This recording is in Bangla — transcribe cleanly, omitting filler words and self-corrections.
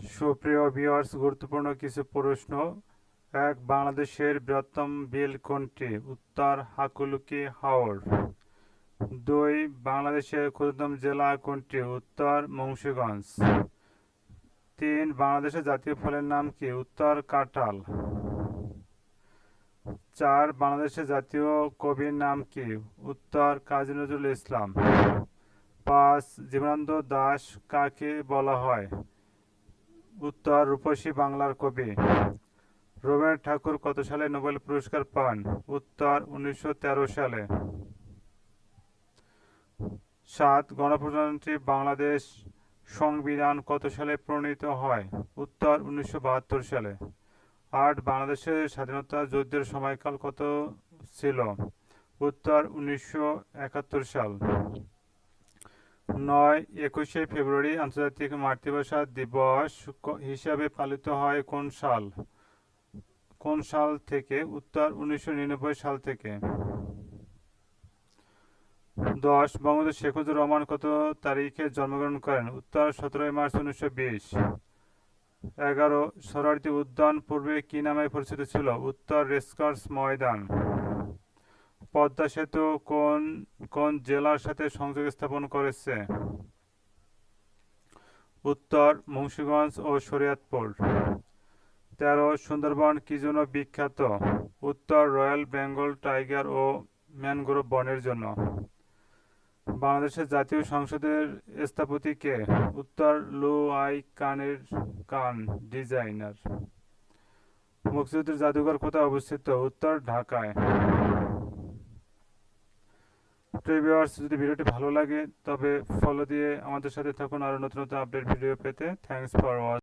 সুপ্রিয় ভিউয়ার্স, গুরুত্বপূর্ণ কিছু প্রশ্ন। এক, বাংলাদেশের বৃহত্তম বিল কোনটি? উত্তর হাকুলুকি হাওর। দুই, বাংলাদেশের ক্ষুদ্রতম জেলা কোনটি? উত্তর মুন্সিগঞ্জ। তিন, বাংলাদেশের জাতীয় ফলের নাম কি? উত্তর কাঁঠাল। চার, বাংলাদেশের জাতীয় কবির নাম কি? উত্তর কাজী নজরুল ইসলাম। পাঁচ, জীবনানন্দ দাশ কাকে বলা হয়? উত্তর রূপসী বাংলার কবি। রবীন্দ্রনাথ ঠাকুর কত সালে নোবেল পুরস্কার পান? উত্তর 1913 সালে। সাত, গণপ্রজাতন্ত্রী বাংলাদেশ সংবিধান কত সালে প্রণীত হয়? উত্তর 1972 সালে। আট, বাংলাদেশের স্বাধীনতা যুদ্ধের সময়কাল কত ছিল? উত্তর 1971 সাল। নয়, 21শে ফেব্রুয়ারি আন্তর্জাতিক মাতৃভাষা দিবস হিসাবে পালিত হয় কোন সাল থেকে? উত্তর 1999 সাল থেকে। 10, বঙ্গবন্ধু শেখ মুজিবুর রহমান কত তারিখে জন্মগ্রহণ করেন? উত্তর 17 মার্চ 1920। 11, সোহরাওয়ার্দী উদ্যান পূর্বে কি নামে পরিচিত ছিল? উত্তর রেসকোর্স ময়দান। পদ্মা সেতু কোন কোন জেলার সাথে সংযোগ স্থাপন করেছে? উত্তর মুন্সিগঞ্জ ও শরীয়তপুর। 13, সুন্দরবন কি জন্য বিখ্যাত? উত্তর রয়্যাল বেঙ্গল টাইগার ও ম্যানগ্রোভ বনের জন্য। বাংলাদেশের জাতীয় সংসদের স্থপতি কে? উত্তর লু আই কানের কান ডিজাইনার। মুক্তিযুদ্ধের জাদুঘর কোথায় অবস্থিত? উত্তর ঢাকায়। প্রিয় ভিউয়ার্স, যদি ভিডিওটি ভালো লাগে তবে ফলো দিয়ে আমাদের সাথে থাকুন আরও নতুন নতুন আপডেট ভিডিও পেতে। Thanks for watching.